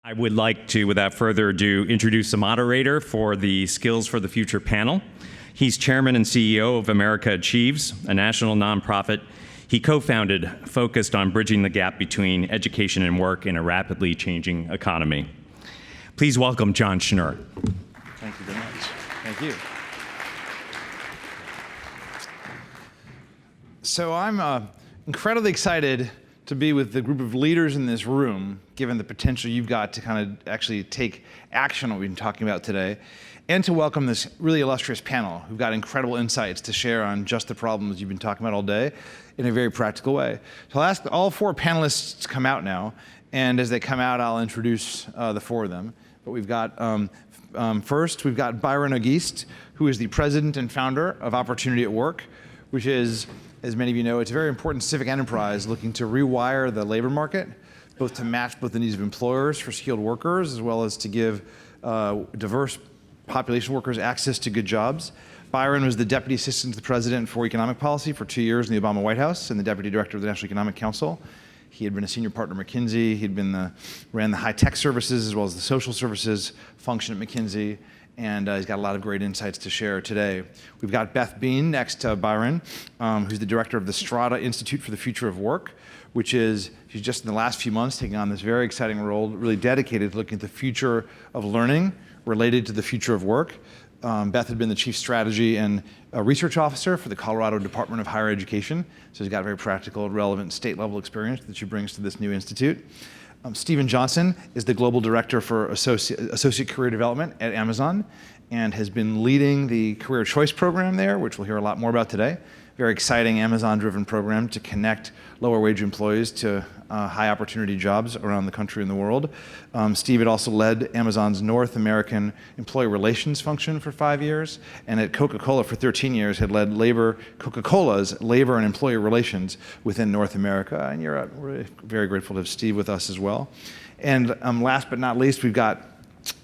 I would like to, without further ado, introduce the moderator for the Skills for the Future panel. He's chairman and CEO of America Achieves, a national nonprofit he co-founded focused on bridging the gap between education and work in a rapidly changing economy. Please welcome John Schnurr. Thank you very much. Thank you. So I'm incredibly excited to be with the group of leaders in this room, given the potential you've got to kind of actually take action on what we've been talking about today, and to welcome this really illustrious panel who've got incredible insights to share on just the problems you've been talking about all day in a very practical way. So I'll ask all four panelists to come out now, and as they come out, I'll introduce the four of them. But we've got, first, we've got Byron Auguste, who is the president and founder of Opportunity at Work, which is, as many of you know, it's a very important civic enterprise looking to rewire the labor market, both to match both the needs of employers for skilled workers, as well as to give diverse population workers access to good jobs. Byron was the Deputy Assistant to the President for Economic Policy for 2 years in the Obama White House and the Deputy Director of the National Economic Council. He had been a senior partner at McKinsey. He'd ran the high-tech services as well as the social services function at McKinsey. And he's got a lot of great insights to share today. We've got Beth Bean next to Byron, who's the director of the Strada Institute for the Future of Work, which is, she's just in the last few months taking on this very exciting role, really dedicated to looking at the future of learning related to the future of work. Beth had been the chief strategy and research officer for the Colorado Department of Higher Education, so she's got very practical, relevant state-level experience that she brings to this new institute. Stephen Johnson is the global director for associate career development at Amazon and has been leading the career choice program there, which we'll hear a lot more about today. Very exciting Amazon-driven program to connect lower-wage employees to high-opportunity jobs around the country and the world. Steve had also led Amazon's North American employee relations function for 5 years, and at Coca-Cola for 13 years had led Coca-Cola's labor and employee relations within North America. And we're very grateful to have Steve with us as well. And last but not least, we've got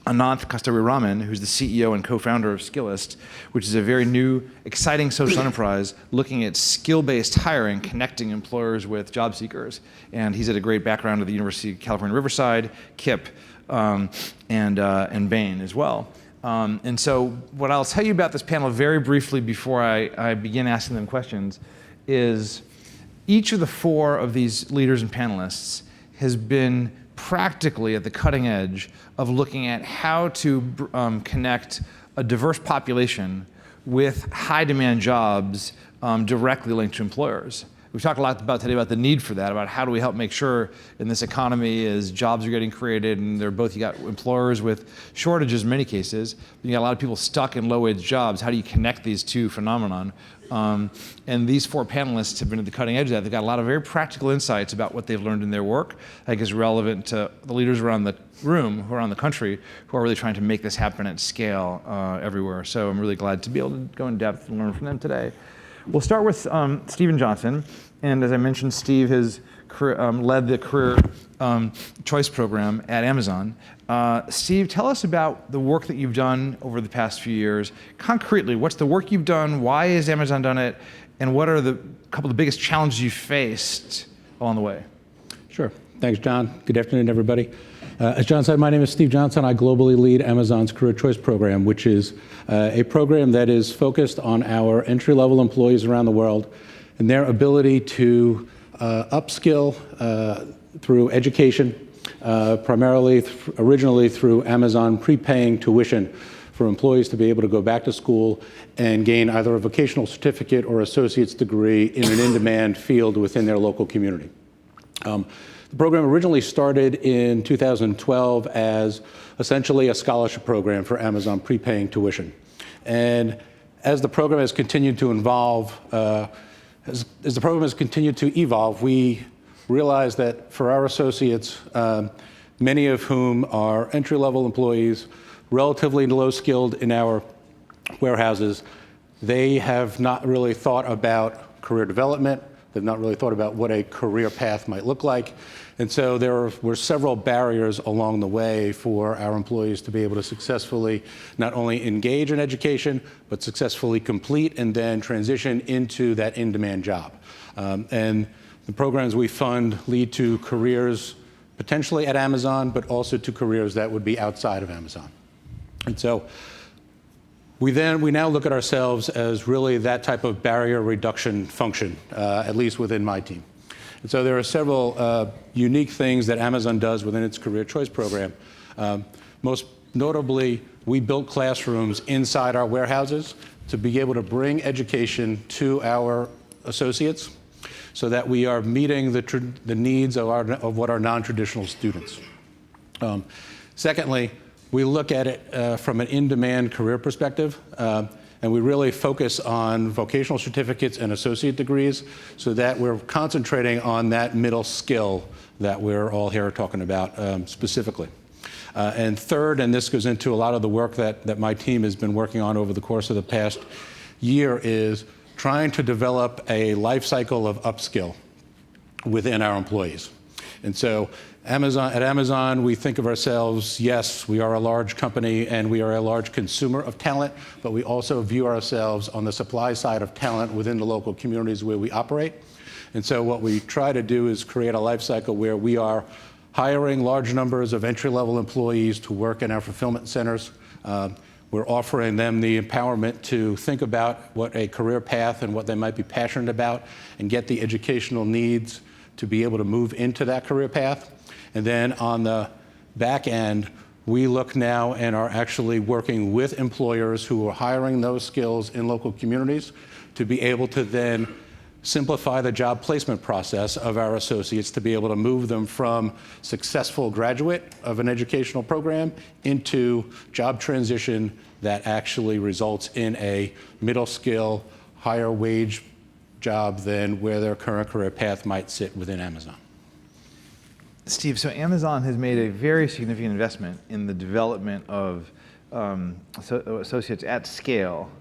Ananth Kasturi-Raman, who's the CEO and co-founder of Skillist, which is a very new, exciting social enterprise looking at skill-based hiring, connecting employers with job seekers. And he's had a great background at the University of California, Riverside, KIPP, and Bain as well. And so what I'll tell you about this panel very briefly before I begin asking them questions is each of the four of these leaders and panelists has been practically at the cutting edge of looking at how to connect a diverse population with high demand jobs directly linked to employers. We've talked a lot today about the need for that, about how do we help make sure in this economy as jobs are getting created and you got employers with shortages in many cases, but you got a lot of people stuck in low wage jobs. How do you connect these two phenomenon? And these four panelists have been at the cutting edge of that. They've got a lot of very practical insights about what they've learned in their work. I think is relevant to the leaders around the room, who are around the country, who are really trying to make this happen at scale everywhere. So I'm really glad to be able to go in depth and learn from them today. We'll start with Stephen Johnson. And as I mentioned, Steve has led the career choice program at Amazon. Steve, tell us about the work that you've done over the past few years. Concretely, what's the work you've done? Why has Amazon done it? And what are the couple of the biggest challenges you faced along the way? Sure. Thanks, John. Good afternoon, everybody. As John said, my name is Steve Johnson. I globally lead Amazon's Career Choice Program, which is a program that is focused on our entry-level employees around the world and their ability to upskill through education, primarily originally through Amazon prepaying tuition for employees to be able to go back to school and gain either a vocational certificate or associate's degree in an in-demand field within their local community. The program originally started in 2012 as essentially a scholarship program for Amazon prepaying tuition. And as the program has continued to evolve, we realized that for our associates, many of whom are entry-level employees, relatively low-skilled in our warehouses, they have not really thought about career development. They've not really thought about what a career path might look like. And so there were several barriers along the way for our employees to be able to successfully not only engage in education, but successfully complete and then transition into that in-demand job. And the programs we fund lead to careers potentially at Amazon, but also to careers that would be outside of Amazon. And so we now look at ourselves as really that type of barrier reduction function, at least within my team. And so there are several unique things that Amazon does within its career choice program. Most notably, we built classrooms inside our warehouses to be able to bring education to our associates so that we are meeting the needs of what are non-traditional students. Secondly, we look at it from an in-demand career perspective, and we really focus on vocational certificates and associate degrees so that we're concentrating on that middle skill that we're all here talking about specifically. And third, and this goes into a lot of the work that my team has been working on over the course of the past year, is trying to develop a life cycle of upskill within our employees. And so at Amazon, we think of ourselves, yes, we are a large company and we are a large consumer of talent, but we also view ourselves on the supply side of talent within the local communities where we operate. And so what we try to do is create a life cycle where we are hiring large numbers of entry-level employees to work in our fulfillment centers. We're offering them the empowerment to think about what a career path and what they might be passionate about and get the educational needs to be able to move into that career path. And then on the back end, we look now and are actually working with employers who are hiring those skills in local communities to be able to then simplify the job placement process of our associates to be able to move them from successful graduate of an educational program into job transition that actually results in a middle skill, higher wage job than where their current career path might sit within Amazon. Steve, so Amazon has made a very significant investment in the development of associates at scale.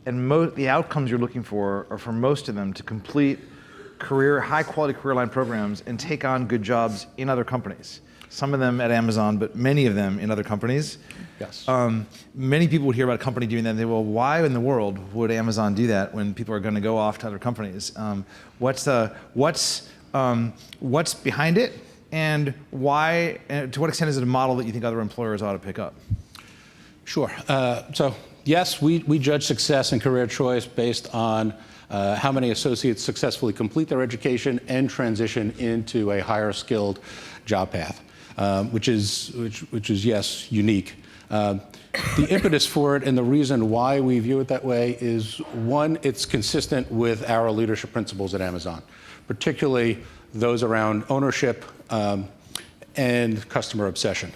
And the outcomes you're looking for are for most of them to complete high-quality career line programs and take on good jobs in other companies. Some of them at Amazon, but many of them in other companies. Yes. Many people would hear about a company doing that and they, well, why in the world would Amazon do that when people are going to go off to other companies? What's behind it, and why? And to what extent is it a model that you think other employers ought to pick up? Sure. So yes, we judge success in career choice based on how many associates successfully complete their education and transition into a higher skilled job path, which is yes, unique. The impetus for it and the reason why we view it that way is, one, it's consistent with our leadership principles at Amazon, particularly those around ownership and customer obsession.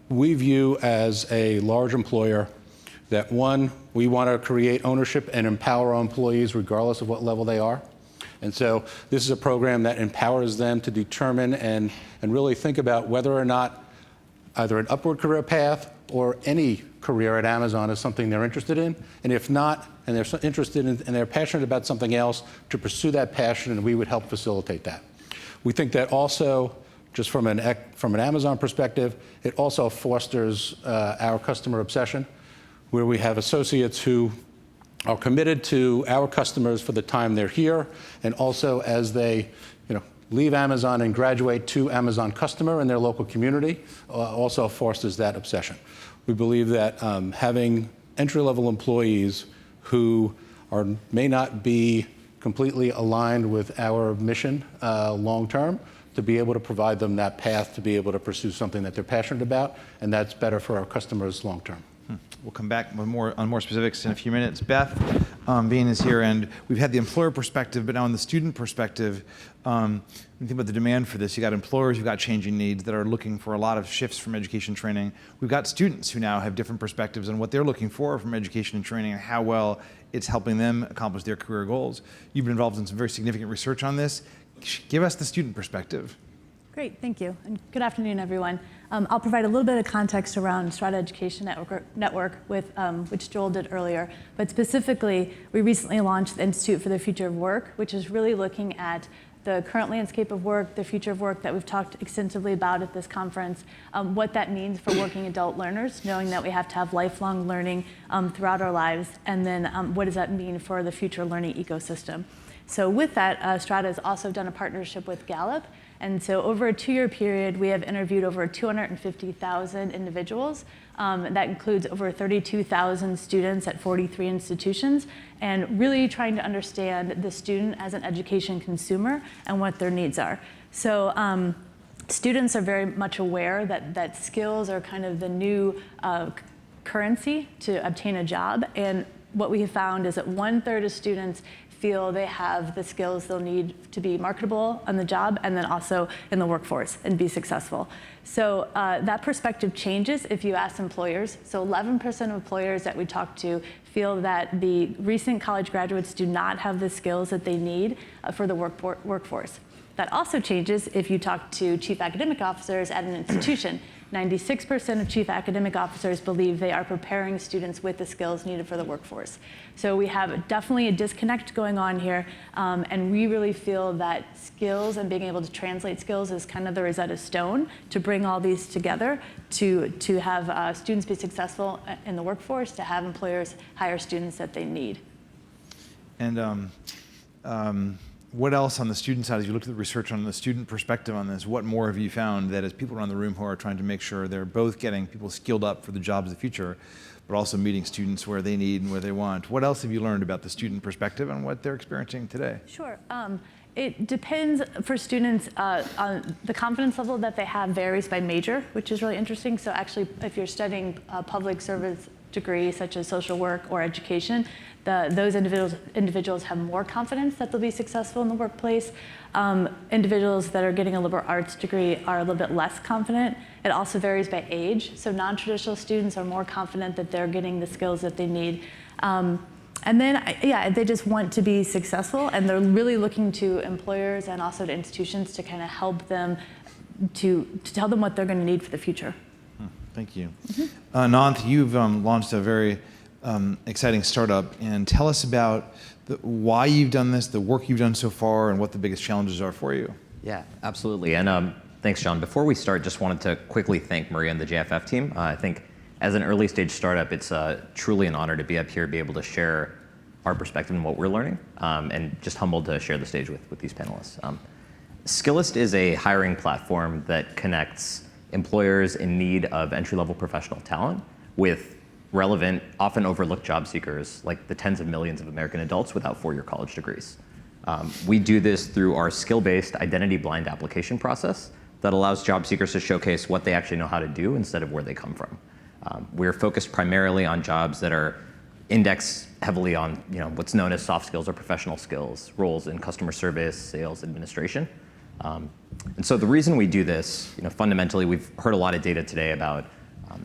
We view as a large employer that, one, we want to create ownership and empower our employees regardless of what level they are. And so this is a program that empowers them to determine and really think about whether or not either an upward career path or any career at Amazon is something they're interested in. And if not, and they're interested in and they're passionate about something else, to pursue that passion, and we would help facilitate that. We think that also, just from an Amazon perspective, it also fosters our customer obsession, where we have associates who are committed to our customers for the time they're here, and also as they leave Amazon and graduate to Amazon customer in their local community, also fosters that obsession. We believe that having entry-level employees who may not be completely aligned with our mission long-term, to be able to provide them that path to be able to pursue something that they're passionate about, and that's better for our customers long-term. We'll come back on more specifics in a few minutes. Beth, Bean is here, and we've had the employer perspective, but now on the student perspective, when you think about the demand for this, you got employers, you've got changing needs that are looking for a lot of shifts from education training. We've got students who now have different perspectives on what they're looking for from education and training and how well it's helping them accomplish their career goals. You've been involved in some very significant research on this. Give us the student perspective. Great, thank you, and good afternoon, everyone. I'll provide a little bit of context around Strata Education Network, which Joel did earlier, but specifically, we recently launched the Institute for the Future of Work, which is really looking at the current landscape of work, the future of work that we've talked extensively about at this conference, what that means for working adult learners, knowing that we have to have lifelong learning throughout our lives, and then what does that mean for the future learning ecosystem. So with that, Strata has also done a partnership with Gallup, And so over a 2-year period, we have interviewed over 250,000 individuals. That includes over 32,000 students at 43 institutions, and really trying to understand the student as an education consumer and what their needs are. So students are very much aware that skills are kind of the new currency to obtain a job. And what we have found is that 1/3 of students feel they have the skills they'll need to be marketable on the job and then also in the workforce and be successful. So that perspective changes if you ask employers. So 11% of employers that we talk to feel that the recent college graduates do not have the skills that they need for the workforce. That also changes if you talk to chief academic officers at an institution. 96% of chief academic officers believe they are preparing students with the skills needed for the workforce. So we have definitely a disconnect going on here, and we really feel that skills and being able to translate skills is kind of the Rosetta Stone to bring all these together to have students be successful in the workforce, to have employers hire students that they need. And what else on the student side, as you look at the research on the student perspective on this, what more have you found that as people around the room who are trying to make sure they're both getting people skilled up for the jobs of the future, but also meeting students where they need and where they want? What else have you learned about the student perspective and what they're experiencing today? Sure. It depends for students on the confidence level that they have varies by major, which is really interesting. So actually, if you're studying a public service degree such as social work or education, those individuals have more confidence that they'll be successful in the workplace. Individuals that are getting a liberal arts degree are a little bit less confident. It also varies by age. So non-traditional students are more confident that they're getting the skills that they need. And then, they just want to be successful, and they're really looking to employers and also to institutions to kind of help them to tell them what they're going to need for the future. Thank you. Ananth, you've launched a very exciting startup, and tell us about why you've done this, the work you've done so far, and what the biggest challenges are for you. Yeah, absolutely. And thanks, John. Before we start, just wanted to quickly thank Maria and the JFF team. I think as an early stage startup, it's truly an honor to be up here, be able to share our perspective and what we're learning, and just humbled to share the stage with these panelists. Skillist is a hiring platform that connects employers in need of entry-level professional talent with relevant, often overlooked job seekers, like the tens of millions of American adults without 4-year college degrees. We do this through our skill-based identity-blind application process that allows job seekers to showcase what they actually know how to do instead of where they come from. We're focused primarily on jobs that are indexed heavily on what's known as soft skills or professional skills, roles in customer service, sales, administration. And so the reason we do this, fundamentally, we've heard a lot of data today about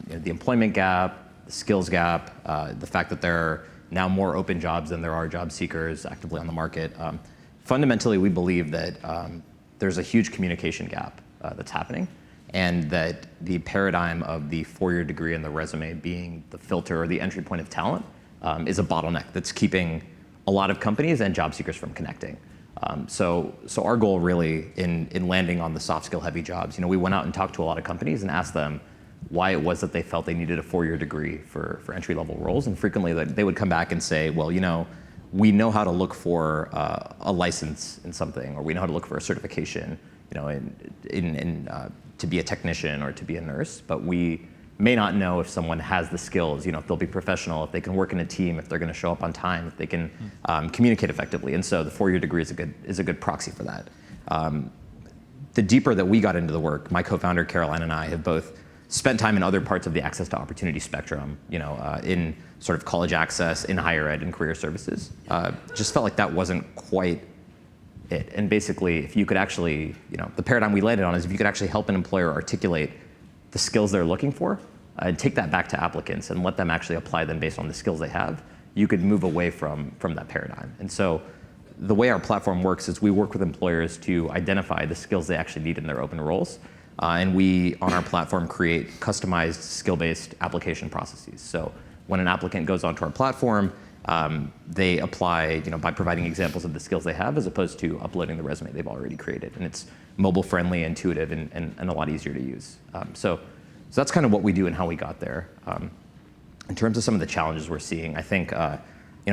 the employment gap, the skills gap, the fact that there are now more open jobs than there are job seekers actively on the market. Fundamentally, we believe that there's a huge communication gap that's happening, and that the paradigm of the 4-year degree and the resume being the filter or the entry point of talent is a bottleneck that's keeping a lot of companies and job seekers from connecting. So our goal really in landing on the soft skill heavy jobs, we went out and talked to a lot of companies and asked them why it was that they felt they needed a 4-year degree for entry level roles. And frequently they would come back and say, well, we know how to look for a license in something, or we know how to look for a certification, to be a technician or to be a nurse, but we may not know if someone has the skills, if they'll be professional, if they can work in a team, if they're going to show up on time, if they can communicate effectively. And so the 4-year degree is a good proxy for that. The deeper that we got into the work, my co-founder Caroline and I have both spent time in other parts of the access to opportunity spectrum, in sort of college access, in higher ed, and career services. Just felt like that wasn't quite it. And basically, if you could actually, the paradigm we landed on is if you could actually help an employer articulate the skills they're looking for, and take that back to applicants and let them actually apply them based on the skills they have, you could move away from that paradigm. And so the way our platform works is we work with employers to identify the skills they actually need in their open roles. And we, on our platform, create customized skill-based application processes. So when an applicant goes onto our platform, they apply by providing examples of the skills they have as opposed to uploading the resume they've already created. And it's mobile-friendly, intuitive, and a lot easier to use. So that's kind of what we do and how we got there. In terms of some of the challenges we're seeing, I think,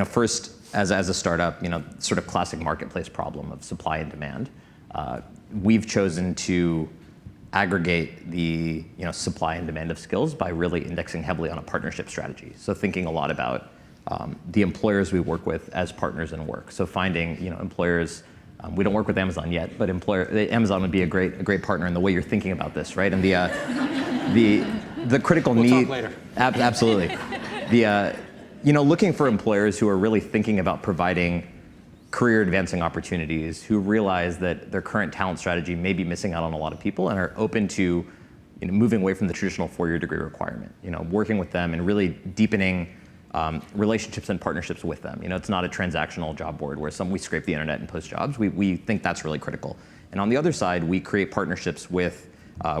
first, as a startup, sort of classic marketplace problem of supply and demand. we've chosen to aggregate the supply and demand of skills by really indexing heavily on a partnership strategy. So thinking a lot about the employers we work with as partners in work. So finding employers. We don't work with Amazon yet, but Amazon would be a great partner in the way you're thinking about this, right? And the critical need. We'll talk later. Absolutely. Looking for employers who are really thinking about providing career advancing opportunities, who realize that their current talent strategy may be missing out on a lot of people and are open to moving away from the traditional 4-year degree requirement. Working with them and really deepening relationships and partnerships with them. It's not a transactional job board where we scrape the internet and post jobs. We think that's really critical. And on the other side, we create partnerships with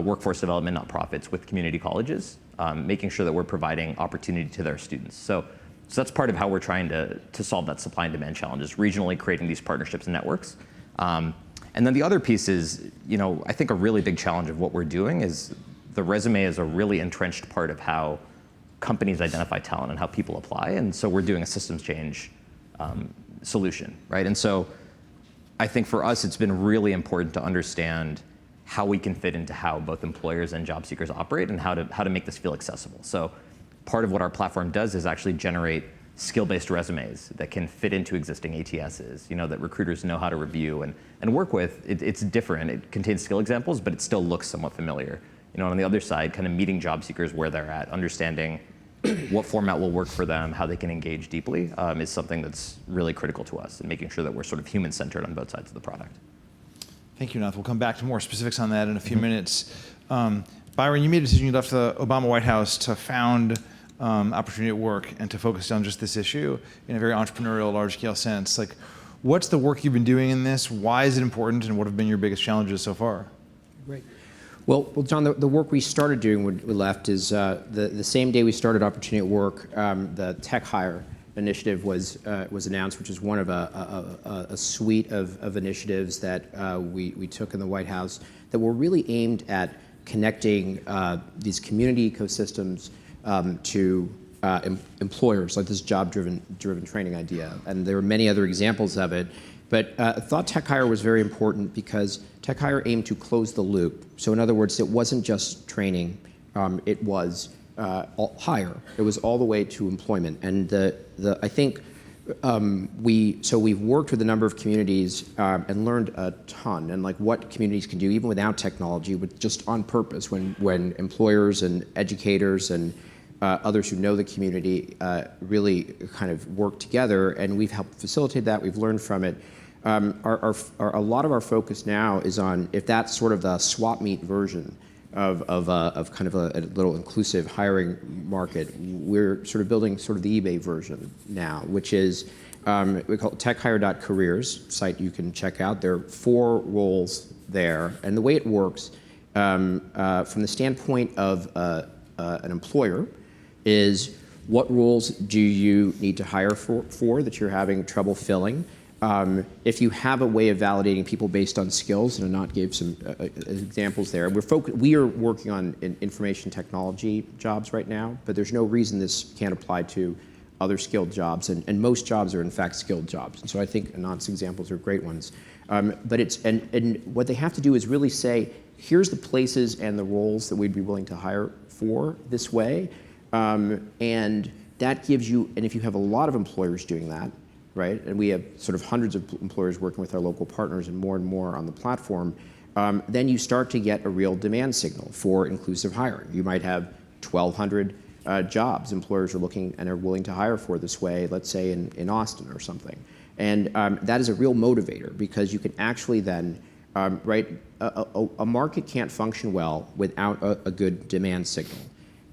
workforce development nonprofits, with community colleges, making sure that we're providing opportunity to their students. So that's part of how we're trying to solve that supply and demand challenge, is regionally creating these partnerships and networks. And then the other piece is, I think a really big challenge of what we're doing is the resume is a really entrenched part of how companies identify talent and how people apply. And so we're doing a systems change solution, right? And so I think for us, it's been really important to understand how we can fit into how both employers and job seekers operate and how to make this feel accessible. So part of what our platform does is actually generate skill-based resumes that can fit into existing ATSs, that recruiters know how to review and work with. It's different. It contains skill examples, but it still looks somewhat familiar. On the other side, kind of meeting job seekers where they're at, understanding what format will work for them, how they can engage deeply, is something that's really critical to us, and making sure that we're sort of human-centered on both sides of the product. Thank you, Nath. We'll come back to more specifics on that in a few minutes. Byron, you made a decision. You left the Obama White House to found Opportunity at Work and to focus on just this issue in a very entrepreneurial, large-scale sense. Like, what's the work you've been doing in this? Why is it important, and what have been your biggest challenges so far? Great. Well, John, the work we started doing when we left is the same day we started Opportunity at Work, the Tech Hire initiative was announced, which is one of a suite of initiatives that we took in the White House that were really aimed at connecting these community ecosystems to employers, like this job-driven training idea. And there are many other examples of it. But I thought Tech Hire was very important because Tech Hire aimed to close the loop. So in other words, it wasn't just training, it was hire. It was all the way to employment. And I think we've worked with a number of communities and learned a ton, and like what communities can do even without technology, but just on purpose when employers and educators and others who know the community really kind of work together, and we've helped facilitate that. We've learned from it. A lot of our focus now is on if that's sort of the swap meet version of kind of a little inclusive hiring market. We're sort of building sort of the eBay version now, which is we call it techhire.careers, site you can check out. There are 4 roles there, and the way it works from the standpoint of an employer is what roles do you need to hire for that you're having trouble filling? If you have a way of validating people based on skills, and Anant gave some examples there. We are working on information technology jobs right now, but there's no reason this can't apply to other skilled jobs, and most jobs are in fact skilled jobs. And so I think Anant's examples are great ones. But and what they have to do is really say, here's the places and the roles that we'd be willing to hire for this way, and that gives you. And if you have a lot of employers doing that, right? And we have sort of hundreds of employers working with our local partners and more on the platform, then you start to get a real demand signal for inclusive hiring. You might have 1,200 jobs employers are looking and are willing to hire for this way, let's say in Austin or something. And that is a real motivator because you can actually then, a market can't function well without a good demand signal.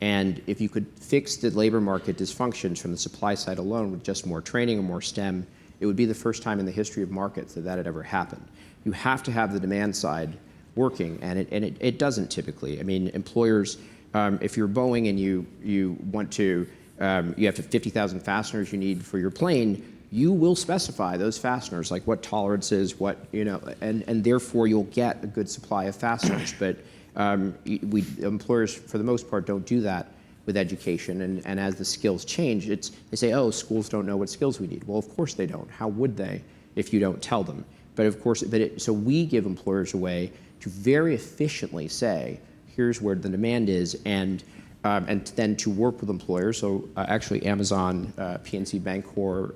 And if you could fix the labor market dysfunctions from the supply side alone with just more training and more STEM, it would be the first time in the history of markets that had ever happened. You have to have the demand side working, and it doesn't typically. I mean, employers, if you're Boeing and you want to, you have 50,000 fasteners you need for your plane, you will specify those fasteners, like what tolerances, and therefore you'll get a good supply of fasteners. But employers, for the most part, don't do that with education. And as the skills change, they say, oh, schools don't know what skills we need. Well, of course they don't. How would they if you don't tell them? But of course, so we give employers a way to very efficiently say, here's where the demand is, and then to work with employers. So actually Amazon, PNC Bancorp,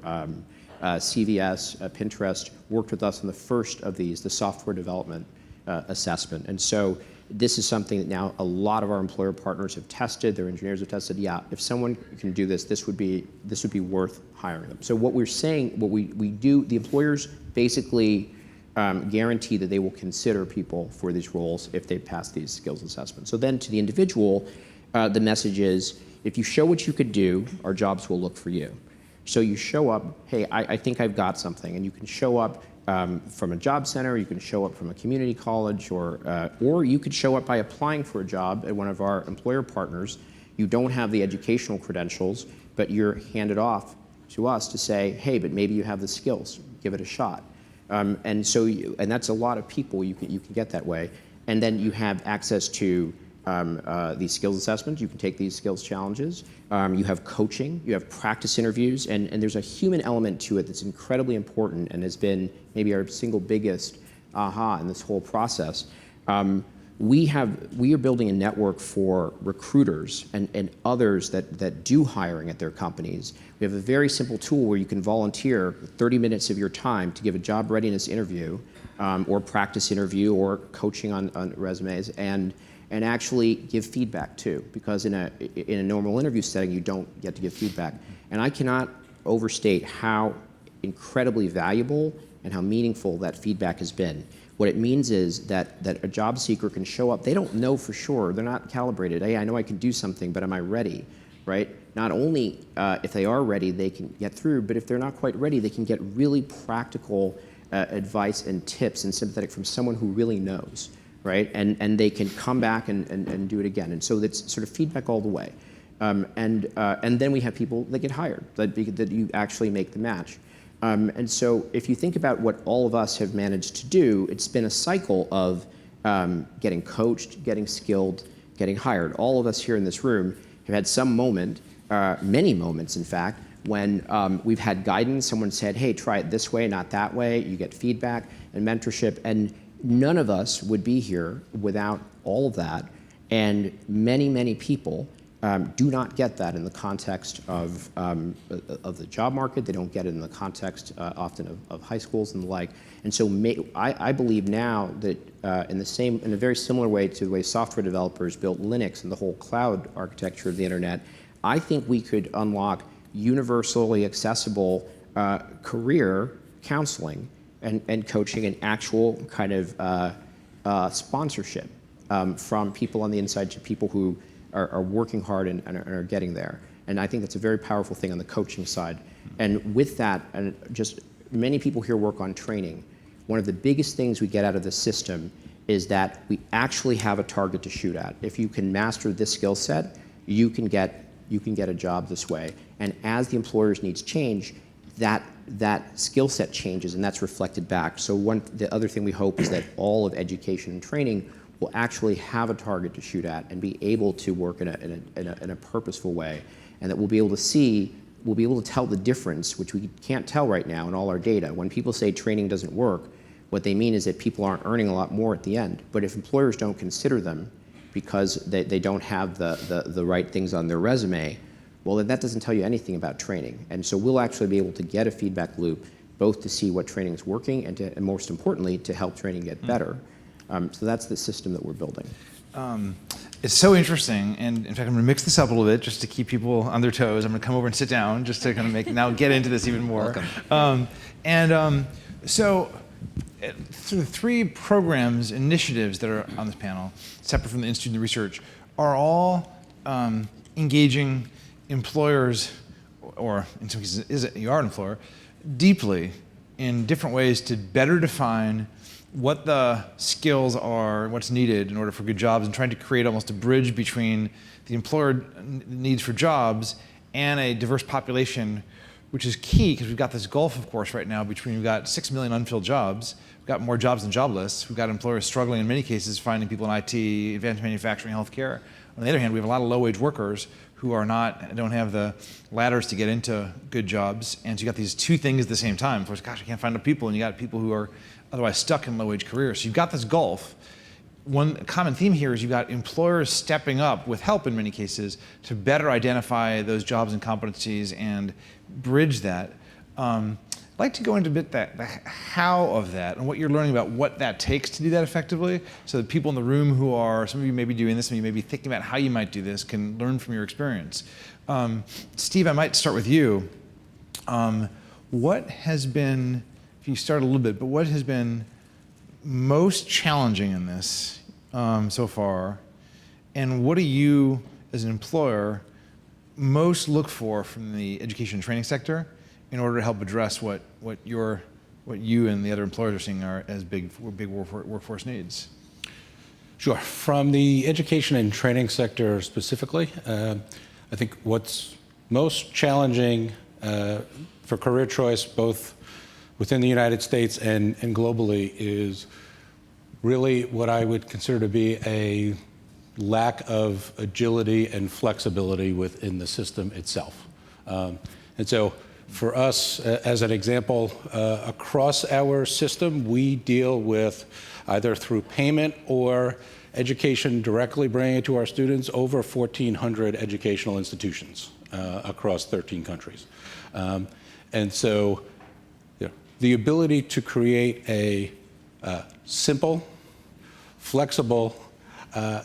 CVS, Pinterest worked with us on the first of these, the software development assessment. And so this is something that now a lot of our employer partners have tested, their engineers have tested, yeah, if someone can do this, this would be worth hiring them. So what we're saying, what we do, the employers basically guarantee that they will consider people for these roles if they pass these skills assessments. So then to the individual, the message is, if you show what you could do, our jobs will look for you. So you show up, hey, I think I've got something, and you can show up from a job center, you can show up from a community college, or you could show up by applying for a job at one of our employer partners. You don't have the educational credentials, but you're handed off to us to say, hey, but maybe you have the skills, give it a shot. And that's a lot of people you can get that way. And then you have access to these skills assessments. You can take these skills challenges. You have coaching, you have practice interviews, and there's a human element to it that's incredibly important and has been maybe our single biggest aha in this whole process. We are building a network for recruiters and others that do hiring at their companies. We have a very simple tool where you can volunteer 30 minutes of your time to give a job readiness interview or practice interview or coaching on resumes, and actually give feedback too, because in a normal interview setting, you don't get to give feedback. And I cannot overstate how incredibly valuable and how meaningful that feedback has been. What it means is that a job seeker can show up, they don't know for sure, they're not calibrated. Hey, I know I can do something, but am I ready, right? Not only if they are ready, they can get through, but if they're not quite ready, they can get really practical advice and tips and sympathetic from someone who really knows. Right, and they can come back and do it again, and so that's sort of feedback all the way, and then we have people that get hired that you actually make the match, and so if you think about what all of us have managed to do, it's been a cycle of getting coached, getting skilled, getting hired. All of us here in this room have had some moment, many moments in fact, when we've had guidance. Someone said, "Hey, try it this way, not that way." You get feedback and mentorship, and none of us would be here without all of that, and many people do not get that in the context of the job market. They don't get it in the context often of high schools and the like. And so I believe now that in a very similar way to the way software developers built Linux and the whole cloud architecture of the internet, I think we could unlock universally accessible career counseling and coaching and actual kind of sponsorship from people on the inside to people who are working hard and are getting there. And I think that's a very powerful thing on the coaching side. And with that, and just many people here work on training. One of the biggest things we get out of the system is that we actually have a target to shoot at. If you can master this skill set, you can get a job this way. And as the employer's needs change, that skill set changes, and that's reflected back. So the other thing we hope is that all of education and training will actually have a target to shoot at and be able to work in a purposeful way, and that we'll be able to tell the difference, which we can't tell right now in all our data. When people say training doesn't work, what they mean is that people aren't earning a lot more at the end. But if employers don't consider them because they don't have the right things on their resume, well, then that doesn't tell you anything about training. And so we'll actually be able to get a feedback loop, both to see what training is working and most importantly, to help training get better. So that's the system that we're building. It's so interesting, and in fact, I'm going to mix this up a little bit just to keep people on their toes. I'm going to come over and sit down just to kind of get into this even more. Welcome. So the three programs, initiatives that are on this panel, separate from the Institute and the research, are all engaging employers, or in some cases, you are an employer, deeply in different ways to better define what the skills are, what's needed in order for good jobs, and trying to create almost a bridge between the employer needs for jobs and a diverse population, which is key because we've got this gulf, of course, right now between we've got 6 million unfilled jobs, we've got more jobs than jobless, we've got employers struggling in many cases finding people in IT, advanced manufacturing, healthcare. On the other hand, we have a lot of low-wage workers who don't have the ladders to get into good jobs, and so you got these two things at the same time. Of course, gosh, I can't find enough people, and you got people who are otherwise stuck in low-wage careers. So you've got this gulf. One common theme here is you've got employers stepping up with help in many cases to better identify those jobs and competencies and bridge that. I'd like to go into a bit the how of that and what you're learning about what that takes to do that effectively, so that people in the room who are, some of you may be doing this, some of you may be thinking about how you might do this, can learn from your experience. Steve, I might start with you. What has been, if you start a little bit, but what has been most challenging in this so far, and what do you, as an employer, most look for from the education and training sector in order to help address what you and the other employers are seeing are as big workforce needs? Sure. From the education and training sector specifically, I think what's most challenging for career choice, both within the United States and globally, is really what I would consider to be a lack of agility and flexibility within the system itself. And so for us, as an example, across our system, we deal with, either through payment or education directly bringing it to our students, over 1,400 educational institutions across 13 countries. And so the ability to create a simple, flexible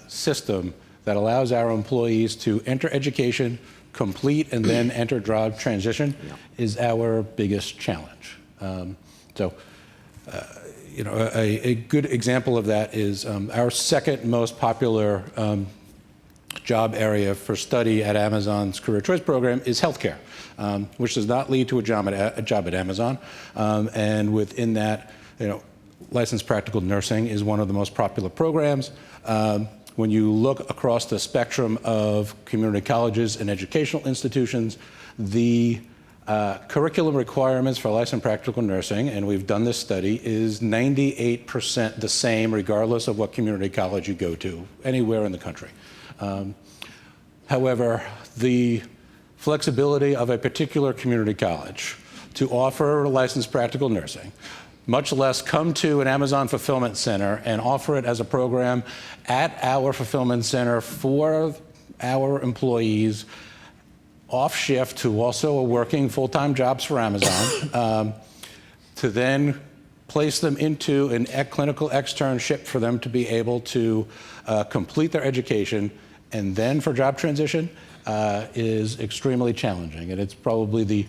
system that allows our employees to enter education, complete, and then enter job transition is our biggest challenge. A good example of that is our second most popular job area for study at Amazon's Career Choice program is healthcare, which does not lead to a job at Amazon. And within that, licensed practical nursing is one of the most popular programs. When you look across the spectrum of community colleges and educational institutions, the curriculum requirements for licensed practical nursing, and we've done this study, is 98% the same regardless of what community college you go to, anywhere in the country. However, the flexibility of a particular community college to offer licensed practical nursing, much less come to an Amazon fulfillment center and offer it as a program at our fulfillment center for our employees off shift who also are working full-time jobs for Amazon, to then place them into a clinical externship for them to be able to complete their education and then for job transition is extremely challenging. And it's probably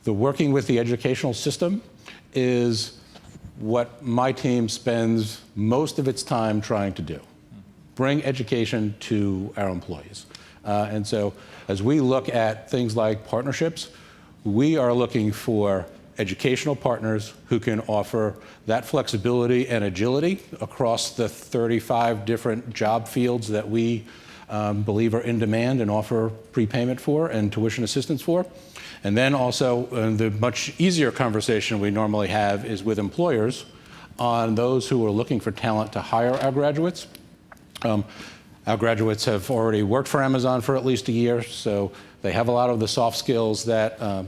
the working with the educational system is what my team spends most of its time trying to do, bring education to our employees. And so as we look at things like partnerships, we are looking for educational partners who can offer that flexibility and agility across the 35 different job fields that we believe are in demand and offer prepayment for and tuition assistance for. And then also, the much easier conversation we normally have is with employers on those who are looking for talent to hire our graduates. Our graduates have already worked for Amazon for at least a year, so they have a lot of the soft skills that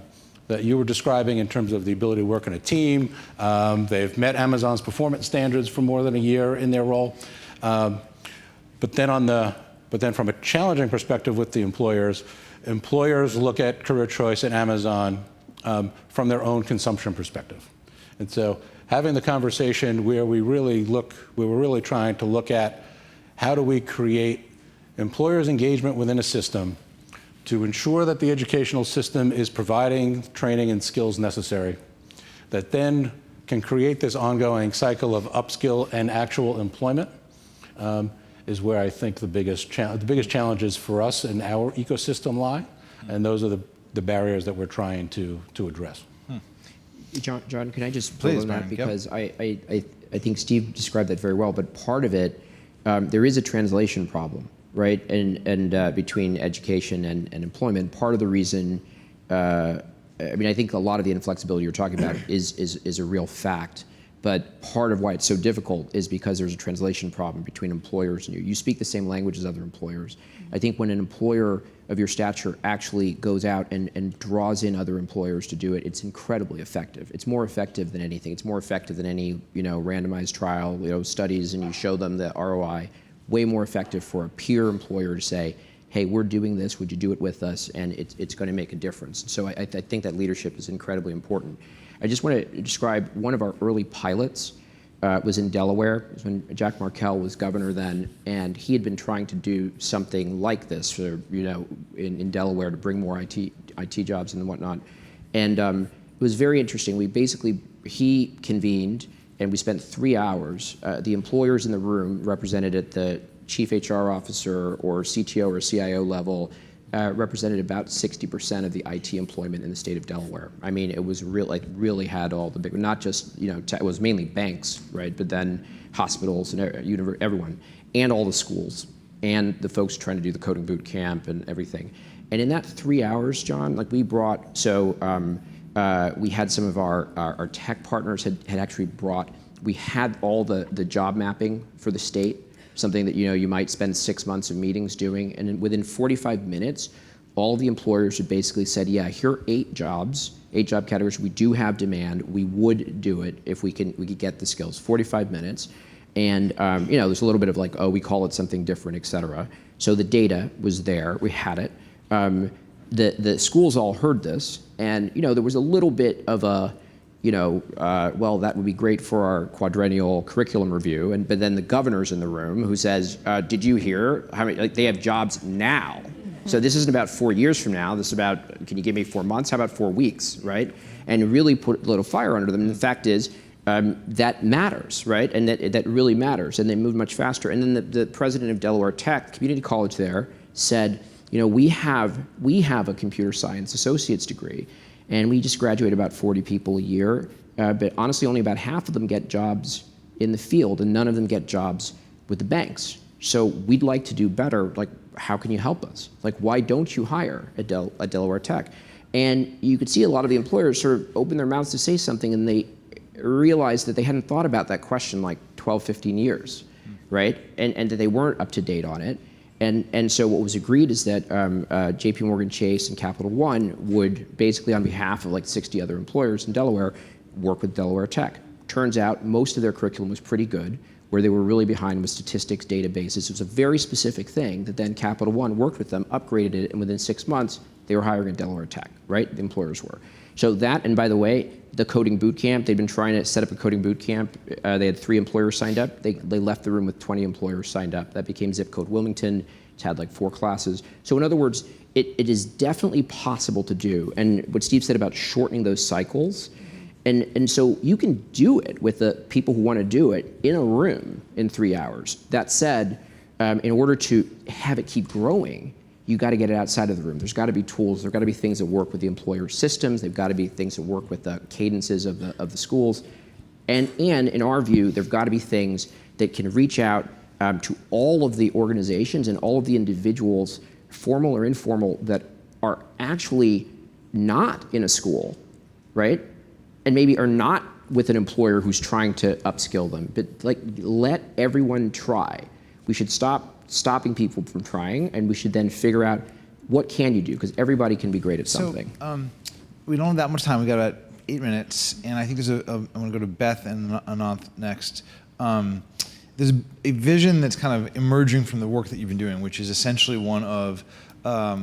you were describing in terms of the ability to work in a team. They've met Amazon's performance standards for more than a year in their role. But then from a challenging perspective with the employers look at career choice at Amazon from their own consumption perspective. And so having the conversation where we were really trying to look at how do we create employers' engagement within a system to ensure that the educational system is providing training and skills necessary that then can create this ongoing cycle of upskill and actual employment is where I think the biggest challenges for us and our ecosystem lie, and those are the barriers that we're trying to address. John, can I just Please, build on that? Byron, Because I think Steve described that very well, but part of it, there is a translation problem, right? And between education and employment. Part of the reason, I think a lot of the inflexibility you're talking about is a real fact. But part of why it's so difficult is because there's a translation problem between employers and you. You speak the same language as other employers. I think when an employer of your stature actually goes out and draws in other employers to do it, it's incredibly effective. It's more effective than anything. It's more effective than any randomized trial, studies, and you show them the ROI. Way more effective for a peer employer to say, hey, we're doing this, would you do it with us? And it's going to make a difference. So I think that leadership is incredibly important. I just want to describe one of our early pilots was in Delaware. It was when Jack Markell was governor then, and he had been trying to do something like this for, in Delaware to bring more IT jobs and whatnot. And it was very interesting. He convened, and we spent 3 hours. The employers in the room represented at the chief HR officer or CTO or CIO level represented about 60% of the IT employment in the state of Delaware. I mean, it was really had all the big, not just, it was mainly banks, right? But then hospitals and everyone, and all the schools, and the folks trying to do the coding boot camp and everything. And in that 3 hours, John, we brought, we had some of our tech partners had actually brought, we had all the job mapping for the state, something that you might spend 6 months of meetings doing, and within 45 minutes, all the employers had basically said, yeah, here are 8 job categories. We do have demand. We would do it if we could get the skills. 45 minutes, and there's a little bit of we call it something different, et cetera. So the data was there. We had it. The schools all heard this, and there was a little bit of a well, that would be great for our quadrennial curriculum review. But then the governor's in the room who says, did you hear how many, they have jobs now. So this isn't about 4 years from now. This is about, can you give me 4 months? How about 4 weeks, right? And really put a little fire under them. And the fact is, that matters, right? And that really matters. And they moved much faster. And then the president of Delaware Tech, community college there, said, we have a computer science associate's degree. And we just graduate about 40 people a year, but honestly, only about half of them get jobs in the field, and none of them get jobs with the banks. So we'd like to do better. How can you help us? Why don't you hire at Delaware Tech? And you could see a lot of the employers sort of open their mouths to say something, and they realized that they hadn't thought about that question 12, 15 years, right? And that they weren't up to date on it. And so what was agreed is that JP Morgan Chase and Capital One would basically, on behalf of 60 other employers in Delaware, work with Delaware Tech. Turns out most of their curriculum was pretty good. Where they were really behind was statistics, databases. It was a very specific thing that then Capital One worked with them, upgraded it, and within 6 months, they were hiring at Delaware Tech, right? The employers were. So that, and by the way, the coding boot camp, they'd been trying to set up a coding boot camp. They had 3 employers signed up. They left the room with 20 employers signed up. That became Zip Code Wilmington. It's had 4 classes. So in other words, it is definitely possible to do. And what Steve said about shortening those cycles, and so you can do it with the people who want to do it in a room in 3 hours. That said, in order to have it keep growing, you got to get it outside of the room. There's got to be tools. There's got to be things that work with the employer systems. They've got to be things that work with the cadences of the schools. And in our view, there've got to be things that can reach out to all of the organizations and all of the individuals, formal or informal, that are actually not in a school, right? And maybe are not with an employer who's trying to upskill them. But let everyone try. We should stop stopping people from trying, and we should then figure out what can you do, because everybody can be great at something. So we don't have that much time. We got about 8 minutes, and I think there's I'm going to go to Beth and Ananth next. There's a vision that's kind of emerging from the work that you've been doing, which is essentially one of a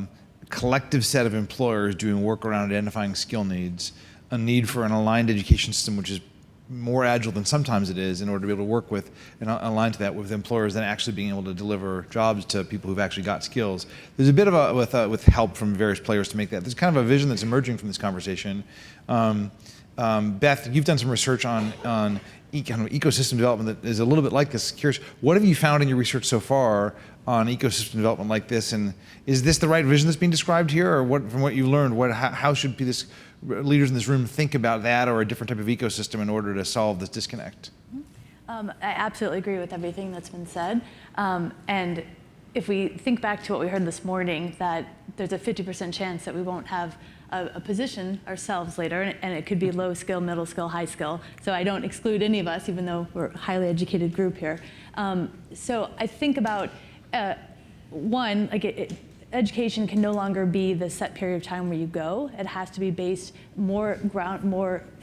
collective set of employers doing work around identifying skill needs, a need for an aligned education system, which is more agile than sometimes it is, in order to be able to work with and align to that with employers than actually being able to deliver jobs to people who've actually got skills. There's a bit of with help from various players to make that. There's kind of a vision that's emerging from this conversation. Beth, you've done some research on kind of ecosystem development that is a little bit like this. Curious, what have you found in your research so far on ecosystem development like this, and is this the right vision that's being described here, or what, from what you learned, how should leaders in this room think about that or a different type of ecosystem in order to solve this disconnect? I absolutely agree with everything that's been said, and if we think back to what we heard this morning, that there's a 50% chance that we won't have a position ourselves later, and it could be low skill, middle skill, high skill. So I don't exclude any of us, even though we're a highly educated group here. So I think about one, like education can no longer be the set period of time where you go. It has to be based more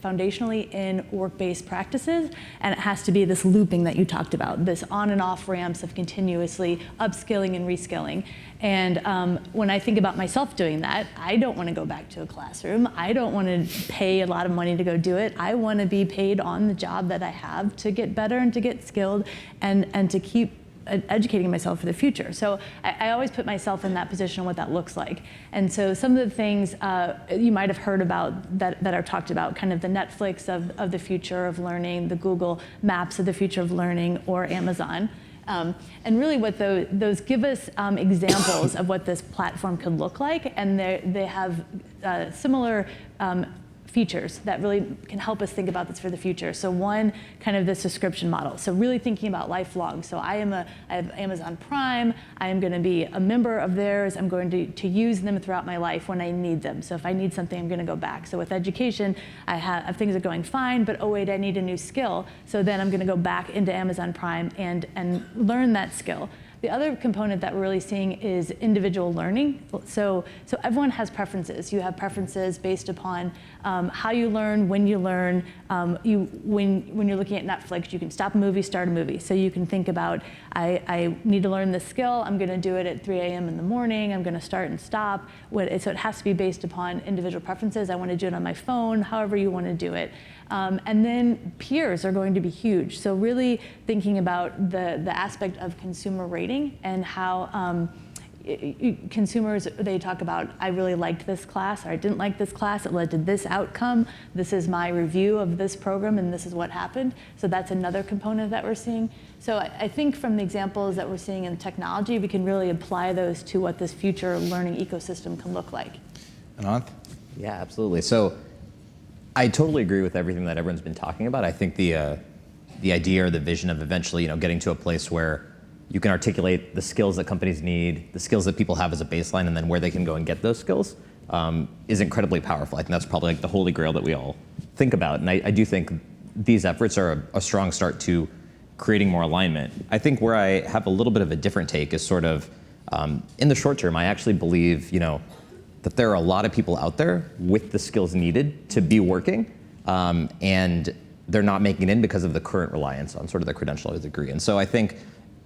foundationally in work-based practices, and it has to be this looping that you talked about, this on and off ramps of continuously upskilling and reskilling. And when I think about myself doing that, I don't want to go back to a classroom. I don't want to pay a lot of money to go do it. I want to be paid on the job that I have to get better and to get skilled and to keep educating myself for the future. So I always put myself in that position of what that looks like. And so some of the things you might have heard about that are talked about, kind of the Netflix of the future of learning, the Google Maps of the future of learning, or Amazon. And really what those give us examples of what this platform could look like, and they have similar features that really can help us think about this for the future. So one, kind of the subscription model. So really thinking about lifelong. So I have Amazon Prime. I am going to be a member of theirs. I'm going to use them throughout my life when I need them. So if I need something, I'm going to go back. So with education, I have things are going fine, but oh wait, I need a new skill. So then I'm going to go back into Amazon Prime and learn that skill. The other component that we're really seeing is individual learning. So everyone has preferences. You have preferences based upon how you learn, when you learn. When you're looking at Netflix, you can stop a movie, start a movie. So you can think about, I need to learn this skill. I'm going to do it at 3 a.m. in the morning. I'm going to start and stop. So it has to be based upon individual preferences. I want to do it on my phone, however you want to do it. And then peers are going to be huge. So really thinking about the aspect of consumer rating and how consumers, they talk about, I really liked this class, or I didn't like this class, it led to this outcome, this is my review of this program, and this is what happened. So that's another component that we're seeing. So I think from the examples that we're seeing in technology, we can really apply those to what this future learning ecosystem can look like. Anant? Yeah, absolutely. So I totally agree with everything that everyone's been talking about. I think the idea or the vision of eventually, getting to a place where you can articulate the skills that companies need, the skills that people have as a baseline, and then where they can go and get those skills is incredibly powerful. I think that's probably like the holy grail that we all think about. And I do think these efforts are a strong start to creating more alignment. I think where I have a little bit of a different take is sort of, in the short term, I actually believe, that there are a lot of people out there with the skills needed to be working, and they're not making it in because of the current reliance on sort of the credential or the degree. And so I think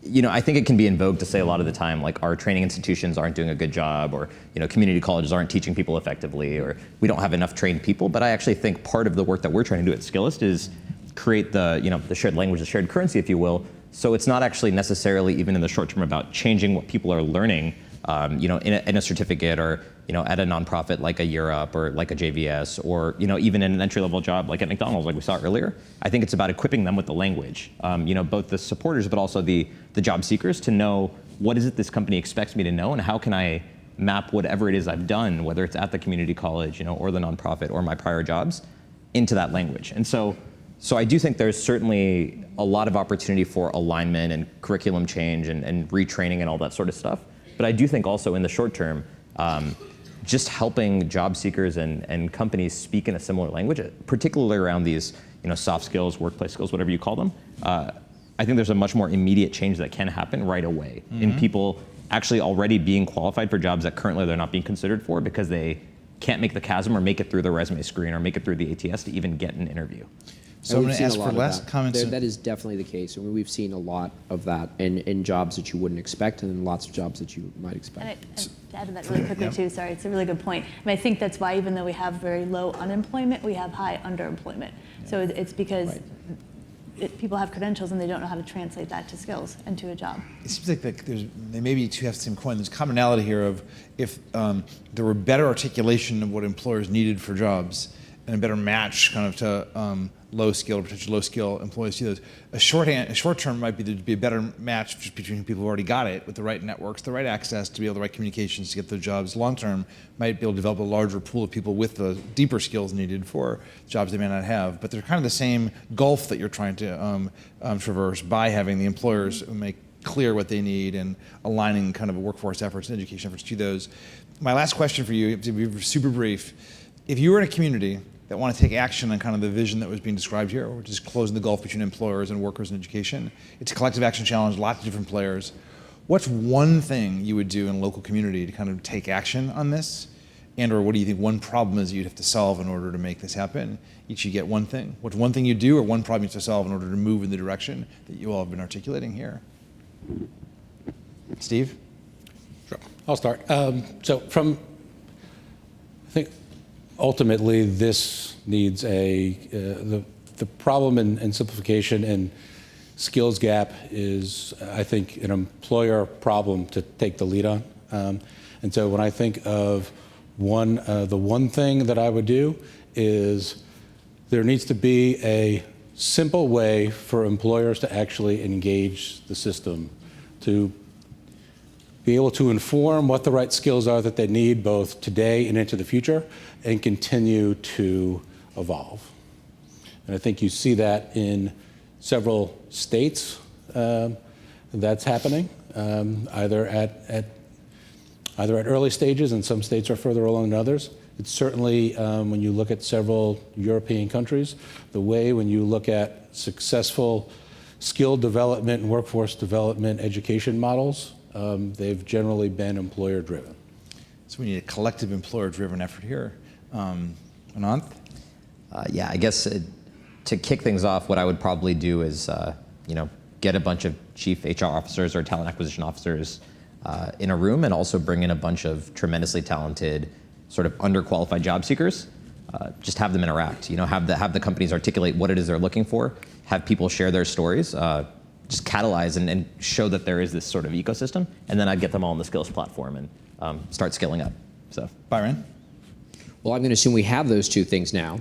it can be in vogue to say a lot of the time, like, our training institutions aren't doing a good job, or community colleges aren't teaching people effectively, or we don't have enough trained people. But I actually think part of the work that we're trying to do at Skillist is create the shared language, the shared currency, if you will. So it's not actually necessarily even in the short term about changing what people are learning, in a certificate, or at a nonprofit like a Europe or like a JVS, or even in an entry-level job like at McDonald's, like we saw earlier. I think it's about equipping them with the language, both the supporters but also the job seekers, to know what is it this company expects me to know, and how can I map whatever it is I've done, whether it's at the community college, or the nonprofit or my prior jobs, into that language. And so I do think there's certainly a lot of opportunity for alignment and curriculum change and retraining and all that sort of stuff. But I do think also in the short term, just helping job seekers and companies speak in a similar language, particularly around these soft skills, workplace skills, whatever you call them, I think there's a much more immediate change that can happen right away in people actually already being qualified for jobs that currently they're not being considered for because they can't make the chasm or make it through the resume screen or make it through the ATS to even get an interview. So I'm going to ask for last comments. That is definitely the case. I mean, we've seen a lot of that in jobs that you wouldn't expect, and in lots of jobs that you might expect. And to add to that really quickly too, sorry, it's a really good point. I think that's why, even though we have very low unemployment, we have high underemployment. So it's because people have credentials and they don't know how to translate that to skills and to a job. It seems like they maybe two have the same coin. There's commonality here of if there were better articulation of what employers needed for jobs and a better match kind of to low skill, potential low skill employees to those. A short term might be to be a better match just between people who already got it with the right networks, the right access to be able the right communications to get those jobs. Long term might be able to develop a larger pool of people with the deeper skills needed for jobs they may not have. But they're kind of the same gulf that you're trying to traverse by having the employers make clear what they need and aligning kind of workforce efforts and education efforts to those. My last question for you, to be super brief, if you were in a community that want to take action on kind of the vision that was being described here, which is closing the gulf between employers and workers in education, it's a collective action challenge, lots of different players. What's one thing you would do in a local community to kind of take action on this? And or what do you think one problem is you'd have to solve in order to make this happen? Each you get one thing. What's one thing you do or one problem you have to solve in order to move in the direction that you all have been articulating here? Steve? Sure. I'll start. I think ultimately this needs the problem in simplification and skills gap is, I think, an employer problem to take the lead on. And so when I think of the one thing that I would do is there needs to be a simple way for employers to actually engage the system, to be able to inform what the right skills are that they need both today and into the future and continue to evolve. And I think you see that in several states that's happening, either at early stages, and some states are further along than others. It's certainly, when you look at several European countries, the way when you look at successful skill development and workforce development education models, they've generally been employer-driven. So we need a collective employer-driven effort here. Ananth? Yeah, I guess to kick things off, what I would probably do is, get a bunch of chief HR officers or talent acquisition officers in a room, and also bring in a bunch of tremendously talented, sort of underqualified job seekers. Just have them interact. Have the companies articulate what it is they're looking for. Have people share their stories. Just catalyze and show that there is this sort of ecosystem, and then I'd get them all on the skills platform and start skilling up. So, Byron? Well, I'm going to assume we have those two things now.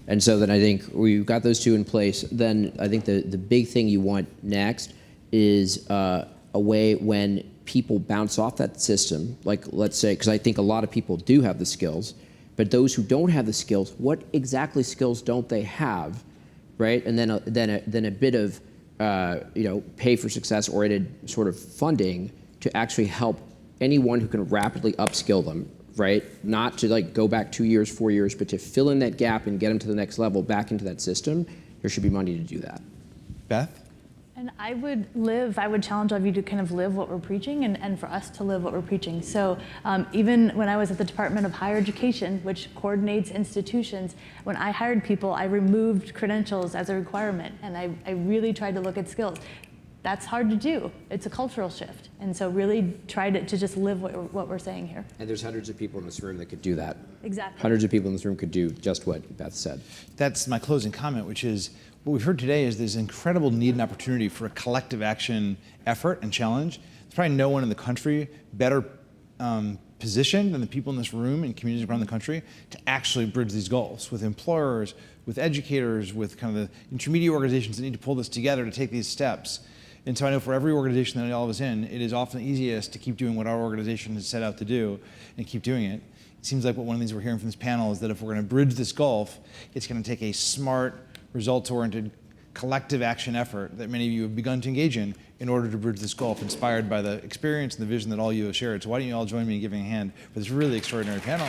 And so then I think we've got those two in place. Then I think the big thing you want next is a way when people bounce off that system, like let's say, because I think a lot of people do have the skills, but those who don't have the skills, what exactly skills don't they have, right? And then a bit of pay for success oriented sort of funding to actually help anyone who can rapidly upskill them, right? Not to like go back 2 years, 4 years, but to fill in that gap and get them to the next level back into that system. There should be money to do that. Beth? And I would challenge all of you to kind of live what we're preaching and for us to live what we're preaching. So even when I was at the Department of Higher Education, which coordinates institutions, when I hired people, I removed credentials as a requirement, and I really tried to look at skills. That's hard to do. It's a cultural shift. And so really try to just live what we're saying here. And there's hundreds of people in this room that could do that. Exactly. Hundreds of people in this room could do just what Beth said. That's my closing comment, which is what we've heard today is there's incredible need and opportunity for a collective action effort and challenge. There's probably no one in the country better positioned than the people in this room and communities around the country to actually bridge these goals with employers, with educators, with kind of the intermediate organizations that need to pull this together to take these steps. And so I know for every organization that all of us in, it is often easiest to keep doing what our organization has set out to do and keep doing it. It seems like what one of the things we're hearing from this panel is that if we're going to bridge this gulf, it's going to take a smart, results-oriented, collective action effort that many of you have begun to engage in order to bridge this gulf, inspired by the experience and the vision that all you have shared. So why don't you all join me in giving a hand for this really extraordinary panel?